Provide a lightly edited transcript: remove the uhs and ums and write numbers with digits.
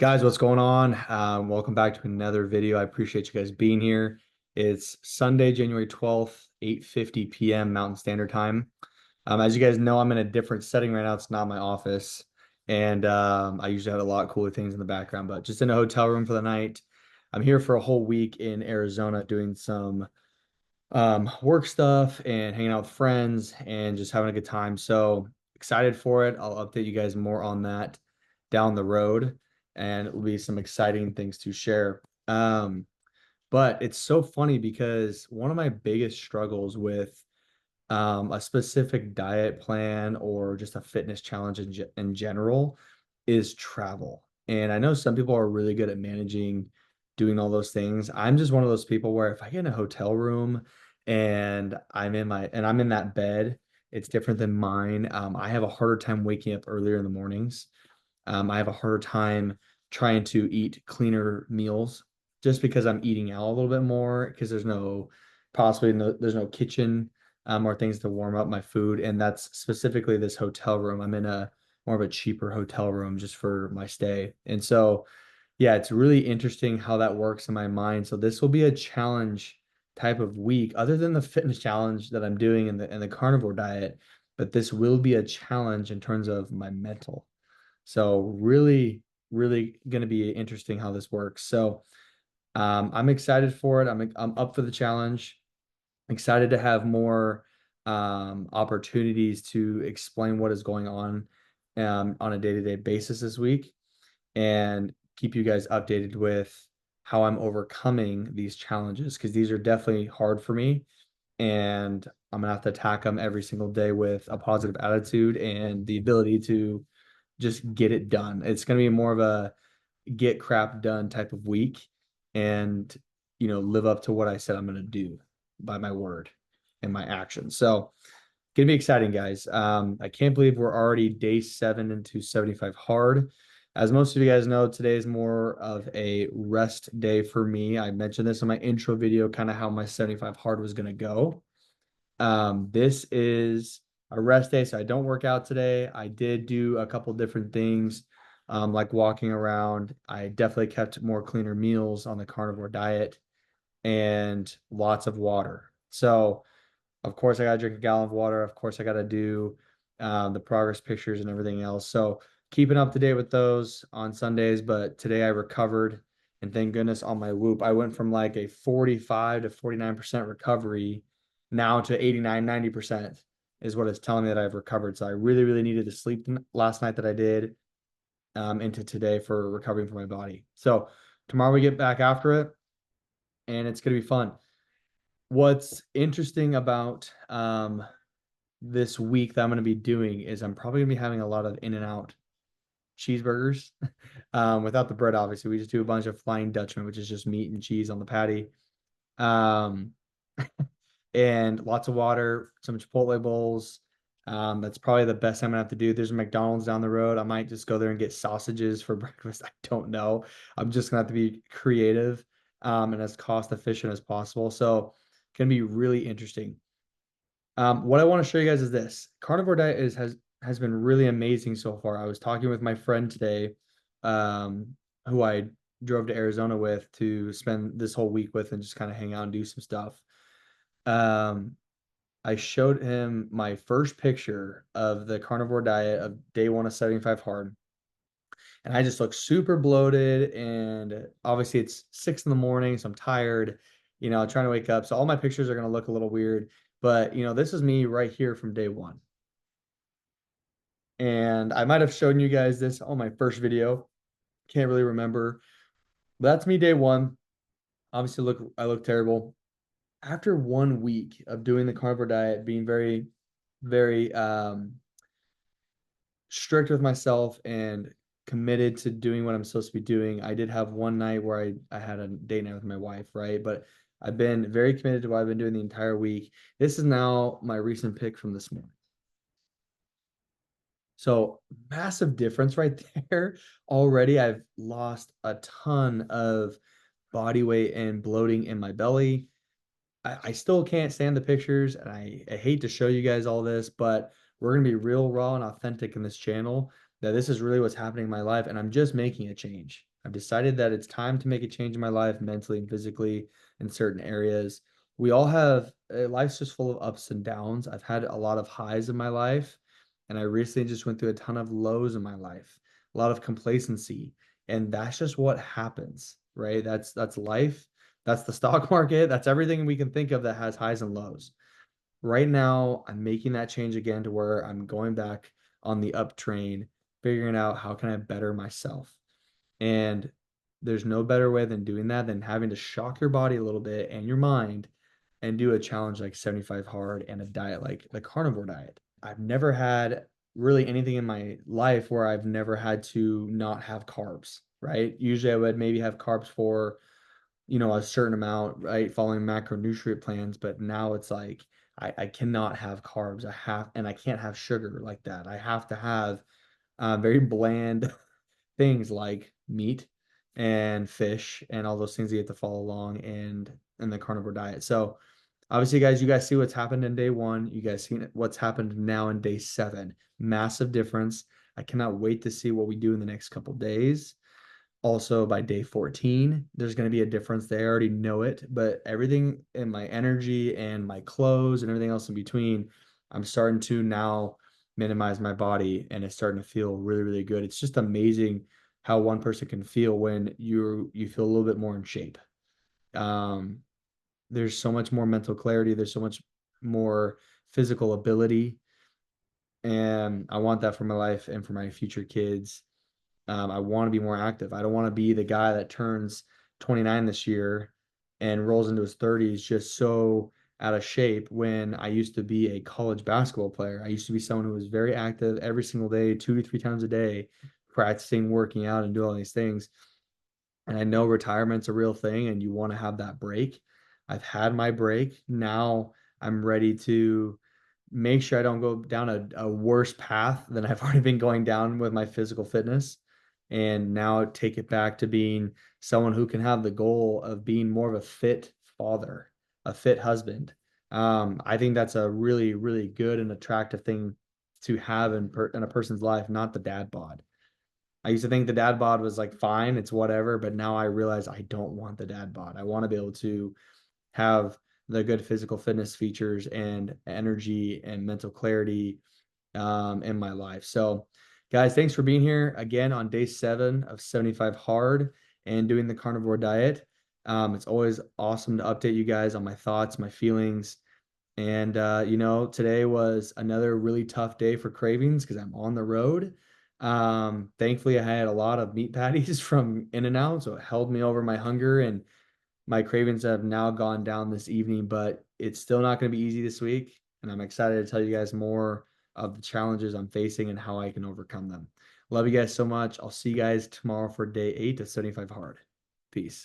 Guys, what's going on? Welcome back to another video. I appreciate you guys being here. It's Sunday, January 12th, 8:50 p.m. Mountain Standard Time. As you guys know, I'm in a different setting right now. It's not my office. And I usually have a lot cooler things in the background, but just in a hotel room for the night. I'm here for a whole week in Arizona doing some work stuff and hanging out with friends and just having a good time. So excited for it. I'll update you guys more on that down the road, and it will be some exciting things to share. But it's so funny because one of my biggest struggles with a specific diet plan or just a fitness challenge in general is travel. And I know some people are really good at managing doing all those things. I'm just one of those people where if I get in a hotel room and I'm in that bed, it's different than mine. I have a harder time waking up earlier in the mornings. I have a harder time trying to eat cleaner meals just because I'm eating out a little bit more because there's no kitchen or things to warm up my food. And that's specifically this hotel room. I'm in a more of a cheaper hotel room just for my stay. And so, yeah, it's really interesting how that works in my mind. So this will be a challenge type of week, other than the fitness challenge that I'm doing in the carnivore diet, but this will be a challenge in terms of my mental. So really, really going to be interesting how this works. So I'm excited for it. I'm up for the challenge. Excited to have more opportunities to explain what is going on a day-to-day basis this week and keep you guys updated with how I'm overcoming these challenges because these are definitely hard for me. And I'm gonna have to attack them every single day with a positive attitude and the ability to just get it done. It's going to be more of a get crap done type of week and, live up to what I said I'm going to do by my word and my actions. So, going to be exciting, guys. I can't believe we're already day 7 into 75 hard. As most of you guys know, today is more of a rest day for me. I mentioned this in my intro video, kind of how my 75 hard was going to go. This is a rest day, so I don't work out today. I did do a couple different things, like walking around. I definitely kept more cleaner meals on the carnivore diet and lots of water. So, of course, I got to drink a gallon of water. Of course, I got to do the progress pictures and everything else. So, keeping up to date with those on Sundays. But today I recovered, and thank goodness on my Whoop, I went from like a 45 to 49% recovery now to 89, 90% is what it's telling me that I've recovered. So, I really, really needed the sleep last night that I did into today for recovering from my body. So, tomorrow we get back after it, and it's going to be fun. What's interesting about this week that I'm going to be doing is I'm probably going to be having a lot of In-N-Out cheeseburgers without the bread, obviously. We just do a bunch of Flying Dutchman, which is just meat and cheese on the patty. Um, and lots of water, some Chipotle bowls. That's probably the best I'm gonna have to do. There's a McDonald's down the road. I might just go there and get sausages for breakfast. I don't know. I'm just gonna have to be creative and as cost efficient as possible. So, gonna be really interesting. What I want to show you guys is this. Carnivore diet has been really amazing so far. I was talking with my friend today, who I drove to Arizona with to spend this whole week with and just kind of hang out and do some stuff. Um, I showed him my first picture of the carnivore diet of day 1 of 75 hard. And I just look super bloated. And obviously it's 6 in the morning, so I'm tired, trying to wake up. So all my pictures are going to look a little weird. But, this is me right here from day 1. And I might have shown you guys this on my first video. Can't really remember. But that's me day 1. Obviously, I look terrible. After 1 week of doing the carnivore diet, being very, very strict with myself and committed to doing what I'm supposed to be doing. I did have one night where I had a date night with my wife, right? But I've been very committed to what I've been doing the entire week. This is now my recent pick from this morning. So massive difference right there. Already I've lost a ton of body weight and bloating in my belly. I still can't stand the pictures, and I hate to show you guys all this, but we're gonna be real raw and authentic in this channel that this is really what's happening in my life and I'm just making a change. I've decided that it's time to make a change in my life mentally and physically in certain areas. We all have life's just full of ups and downs. I've had a lot of highs in my life, and I recently just went through a ton of lows in my life, a lot of complacency, and that's just what happens, right? That's life. That's the stock market. That's everything we can think of that has highs and lows. Right now, I'm making that change again to where I'm going back on the up train, figuring out how can I better myself. And there's no better way than doing that than having to shock your body a little bit and your mind and do a challenge like 75 hard and a diet like the carnivore diet. I've never had really anything in my life where I've never had to not have carbs, right? Usually I would maybe have carbs for, a certain amount, right? Following macronutrient plans, but now it's like I cannot have carbs. And I can't have sugar like that. I have to have very bland things like meat and fish and all those things you have to follow along and the carnivore diet. So obviously, guys, you guys see what's happened in day one. You guys see what's happened now in day 7. Massive difference. I cannot wait to see what we do in the next couple days. Also, by day 14, there's going to be a difference. They already know it, but everything in my energy and my clothes and everything else in between, I'm starting to now minimize my body and it's starting to feel really, really good. It's just amazing how one person can feel when you feel a little bit more in shape. Um, there's so much more mental clarity, there's so much more physical ability, and I want that for my life and for my future kids. I want to be more active. I don't want to be the guy that turns 29 this year and rolls into his 30s just so out of shape when I used to be a college basketball player. I used to be someone who was very active every single day, 2 to 3 times a day, practicing, working out, and doing all these things. And I know retirement's a real thing and you want to have that break. I've had my break. Now I'm ready to make sure I don't go down a worse path than I've already been going down with my physical fitness. And now take it back to being someone who can have the goal of being more of a fit father, a fit husband. I think that's a really, really good and attractive thing to have in a person's life, not the dad bod. I used to think the dad bod was like fine, it's whatever, but now I realize I don't want the dad bod. I want to be able to have the good physical fitness features and energy and mental clarity in my life. So, guys, thanks for being here again on day 7 of 75 hard and doing the carnivore diet. It's always awesome to update you guys on my thoughts, my feelings. And today was another really tough day for cravings because I'm on the road. Thankfully, I had a lot of meat patties from In-N-Out, so it held me over my hunger and my cravings have now gone down this evening, but it's still not going to be easy this week. And I'm excited to tell you guys more of the challenges I'm facing and how I can overcome them. Love you guys so much. I'll see you guys tomorrow for day 8 of 75 hard. Peace.